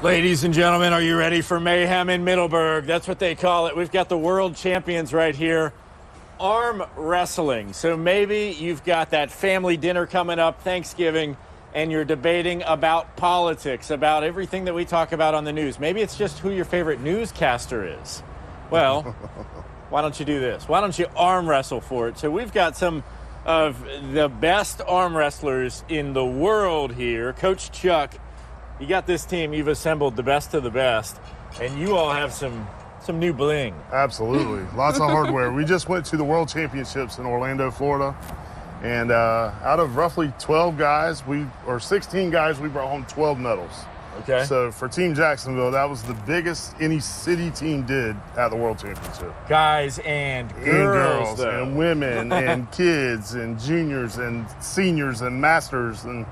Ladies and gentlemen, are you ready for mayhem in Middleburg? That's what they call it. We've got the world champions right here. Arm wrestling. So maybe you've got that family dinner coming up, Thanksgiving, and you're debating about politics, about everything that we talk about on the news. Maybe it's just who your favorite newscaster is. Well, why don't you do this? Why don't you arm wrestle for it? So we've got some of the best arm wrestlers in the world here. Coach Chuck, you got this team. You've assembled the best of the best, and you all have some new bling. Absolutely. Lots of hardware. We just went to the World Championships in Orlando, Florida, and out of roughly 12 guys, 16 guys, we brought home 12 medals. Okay. So for Team Jacksonville, that was the biggest any city team did at the World Championship. Guys and girls and women and kids and juniors and seniors and masters and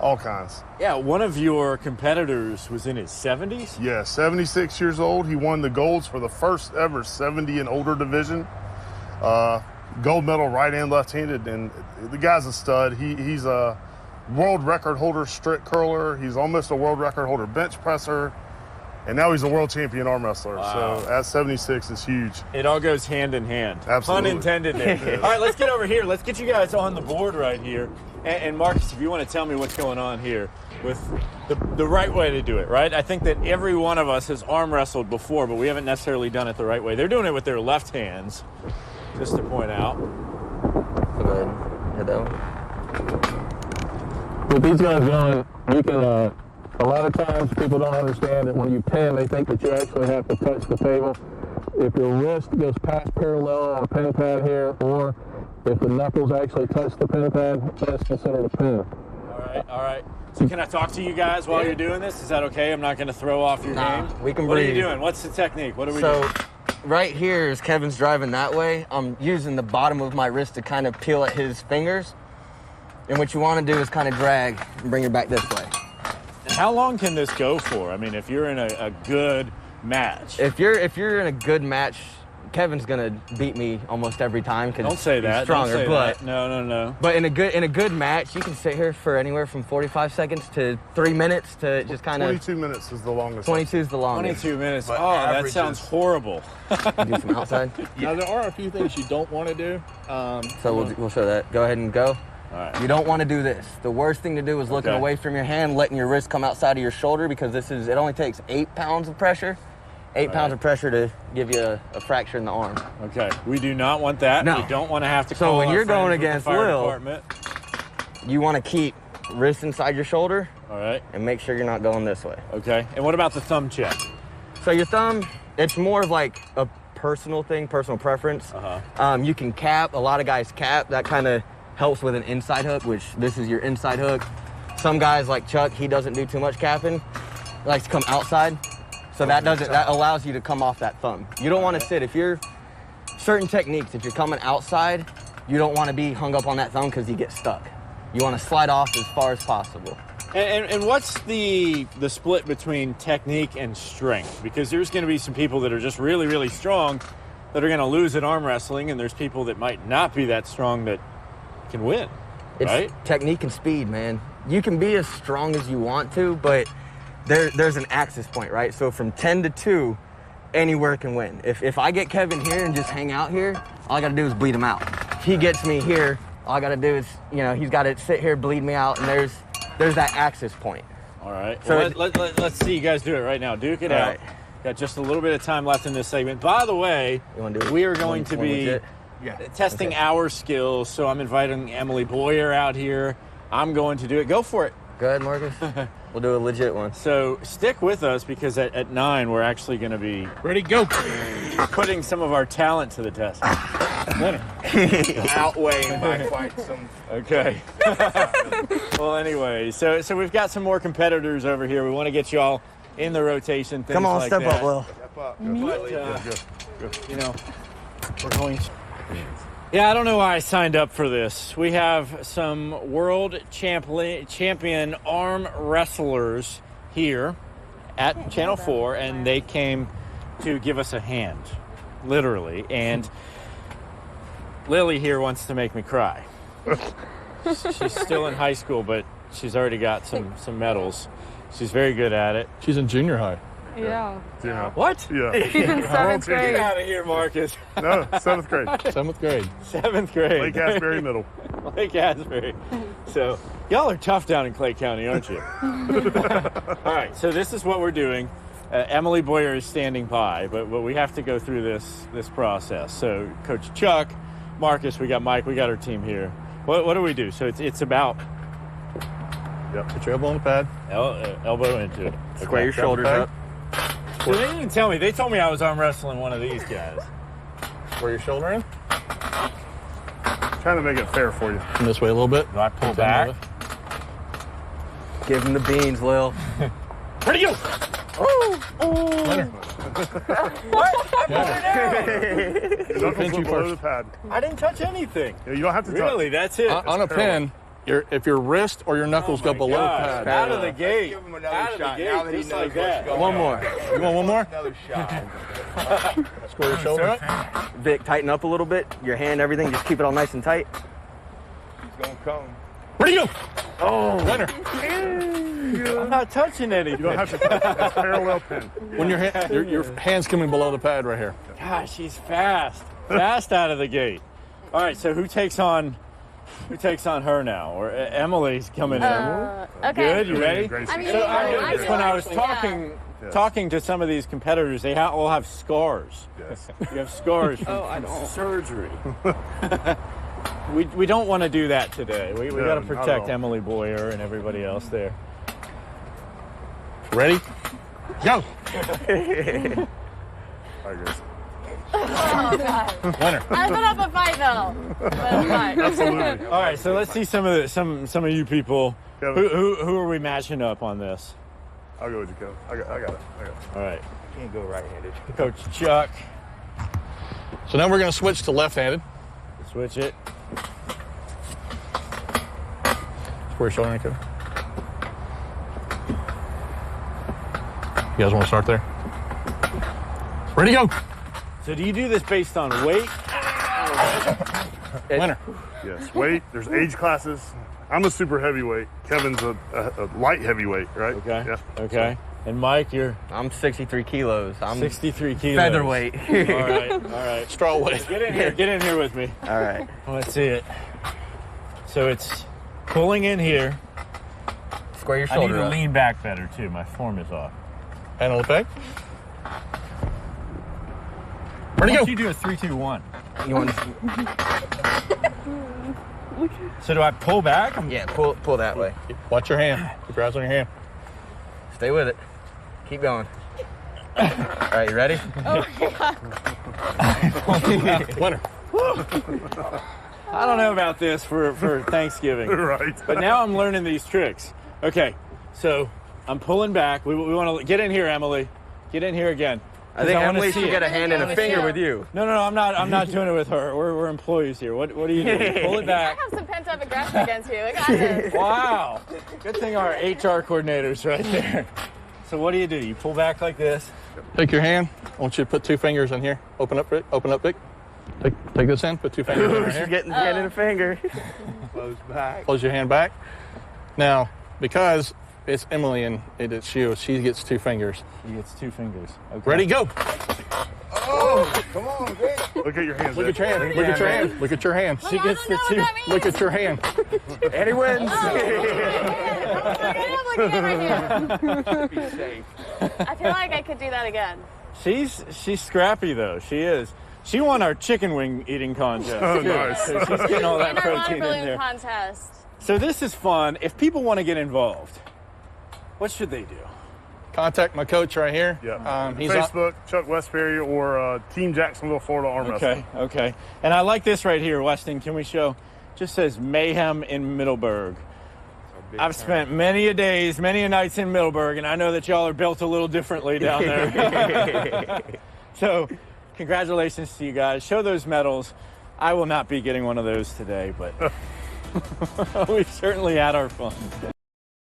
all kinds. Yeah, one of your competitors was in his 70s? Yeah, 76 years old. He won the golds for the first ever 70 and older division. Gold medal right and left-handed, and the guy's a stud. He's a world record holder strict curler. He's almost a world record holder bench presser. And now he's a world champion arm wrestler. Wow. So at 76 is huge. It all goes hand in hand. Absolutely. Pun intended there. All right, let's get over here. Let's get you guys on the board right here. And Marcus, if you want to tell me what's going on here with the right way to do it, right? I think that every one of us has arm wrestled before, but we haven't necessarily done it the right way. They're doing it with their left hands, just to point out. So go ahead, hit that one. With these guys going, you can, a lot of times people don't understand that when you pin, they think that you actually have to touch the table. If your wrist goes past parallel on a pin pad here, or if the knuckles actually touch the pin pad, that's considered a pin. All right. So can I talk to you guys while you're doing this? Is that okay? I'm not going to throw off your game. We can What breathe. are you doing? What's the technique? What are we doing? So right here is Kevin's driving that way. I'm using the bottom of my wrist to kind of peel at his fingers. And what you want to do is kind of drag and bring it back this way. And how long can this go for? I mean, if you're in a good match. If you're in a good match, Kevin's gonna beat me almost every time because Don't say that. he's stronger. Don't say but that. No. But in a good match, you can sit here for anywhere from 45 seconds to 3 minutes to just kind of. 22 minutes is the longest. 22 is the longest. 22 minutes. But Oh, that averages- sounds horrible. Do some outside. Now, there are a few things you don't want to do. So we'll show that. Go ahead and go. All right. You don't want to do this. The worst thing to do is looking Okay. away from your hand, letting your wrist come outside of your shoulder because it only takes 8 pounds of pressure. 8 pounds of pressure to give you a fracture in the arm. Okay. We do not want that. No. We don't want to have to So call when our you're going friends with the against fire Will- department. You want to keep wrist inside your shoulder All right. and make sure you're not going this way. Okay. And what about the thumb check? So your thumb, it's more of like a personal thing, personal preference. You can cap. A lot of guys cap. That kind of helps with an inside hook, which this is your inside hook. Some guys like Chuck, he doesn't do too much capping. He likes to come outside. So that allows you to come off that thumb. You don't want to sit. If you're certain techniques, if you're coming outside, you don't want to be hung up on that thumb because you get stuck. You want to slide off as far as possible. And what's the split between technique and strength? Because there's going to be some people that are just really, really strong that are going to lose at arm wrestling, and there's people that might not be that strong that can win, It's right? technique and speed, man. You can be as strong as you want to, but there's an axis point, right? So from 10 to 2, anywhere can win. If I get Kevin here and just hang out here, all I got to do is bleed him out. If he gets me here, all I got to do is, he's got to sit here, bleed me out, and there's that axis point. All right. So Well, let's see you guys do it right now. Duke it All out. right. Got just a little bit of time left in this segment. By the way, You wanna do it? we are going to One be legit? testing our skills, so I'm inviting Emily Boyer out here. I'm going to do it. Go for it. Go ahead, Marcus. We'll do a legit one. So stick with us because at 9, we're actually going to be Ready, go. putting some of our talent to the test. Outweighing my fight. Okay. Well, anyway, so we've got some more competitors over here. We want to get you all in the rotation. Things Come on, like step that. up, Will. We're going. Yeah, I don't know why I signed up for this. We have some world champion arm wrestlers here at Channel 4, and they came to give us a hand, literally. And Lily here wants to make me cry. She's still in high school, but she's already got some medals. She's very good at it. She's in junior high. Yeah. You know. What? Yeah. She's in seventh team. Get grade. out of here, Marcus. No, 7th grade. 7th grade. 7th grade. Lake Asbury Middle. Lake Asbury. So, y'all are tough down in Clay County, aren't you? All right, so this is what we're doing. Emily Boyer is standing by, but we have to go through this process. So, Coach Chuck, Marcus, we got Mike, we got our team here. What do we do? So, it's about Put your elbow on the pad. elbow into it. Square your shoulders up. So they didn't tell me. They told me I was arm wrestling one of these guys. Square your shoulder in. Trying to make it fair for you. And this way a little bit. Do I pull back? Give him the beans, Lil. Where'd you go? Winner. Knuckles you are below first. the pad. I didn't touch anything. Yeah, you don't have to touch. Really, that's it. On a pin, if your wrist or your knuckles go below the God, pad. out of the gate. Give him another Out of the shot. gate, Now that he just knows like that. what's going One on. more. You want one more? Another shot. Square your shoulder up. Vic, tighten up a little bit. Your hand, everything. Just keep it all nice and tight. He's going to come. Where'd you go? Oh, winner. I'm not touching anything. You don't have to touch. It's parallel pin. When your hand's coming below the pad right here. Gosh, she's fast. Fast out of the gate. All right, so who takes on her now? Or Emily's coming in. Okay. Good, you ready? Gracie. I mean, So I noticed feel when I like- was yeah. talking to some of these competitors, they all have scars. Yes. You have scars from surgery. we don't want to do that today. We No, got to not at protect all. Emily Boyer and everybody else there. Ready? Go. All right, Gracie. Winner. I put up a fight though. But I'm fine. Absolutely. All right, so let's see some of you people. Kevin. Who are we matching up on this? I'll go with you, Kevin. I got it. All right, Can't go right-handed. Coach Chuck, So now we're going to switch to left-handed. switch it. Square your shoulder in, Kevin. You guys want to start there? Ready, go. So do you do this based on weight? Winner. Yes. Weight. There's age classes. I'm a super heavyweight. Kevin's a light heavyweight, right? Okay. Yeah. Okay. And Mike, you're I'm 63 kilos. I'm 63 kilos. featherweight. All right. All right. Straw weight. Get in here. Get in here with me. All right. Let's see it. So it's pulling in here. Square your I need shoulder to up. lean back better too. My form is off. Hand on the peg. Why Ready, don't go. you do a 3-2-1? You want? So do I pull back? Yeah, pull that way. Watch your hand. Keep your eyes on your hand. Stay with it. Keep going. All right, you ready? Winner. I don't know about this for Thanksgiving. Right. But now I'm learning these tricks. Okay, so I'm pulling back. We want to get in here, Emily. Get in here again. I think wanna Emily see should it. get a hand and a finger with you. No, I'm not doing it with her. We're employees here. What do you do? Pull it I back. have some pent up aggression against you. I got this. Wow. Good thing our HR coordinator's right there. So what do? You pull back like this. Take your hand. I want you to put 2 fingers in here. Open up, Rick. Open up, Vic. Take this hand. Put 2 fingers in She's here. getting the hand and a finger. Close back. Close your hand back. Now, because it's Emily and it's you, she gets 2 fingers. He gets 2 fingers. Okay. Ready, go. Oh, come on, Vic. Look at your hands. Look at your hand. Look at your hand. Look at your hand. She gets the 2. Look at your hand. And he wins. I'm looking at right here. Be safe. I feel like I could do that again. She's scrappy though. She is. She won our chicken wing eating contest. Oh, too. nice. So she's getting all that In our protein in balloon there. contest. So this is fun. If people want to get involved, what should they do? Contact my coach right here. Yeah. He's on. Facebook, Chuck Westbury, or Team Jacksonville, Florida Arm Wrestling. Okay. And I like this right here, Weston. Can we show? Just says Mayhem in Middleburg. I've spent many a days, many a nights in Middleburg, and I know that y'all are built a little differently down there. So, congratulations to you guys. Show those medals. I will not be getting one of those today, but we've certainly had our fun.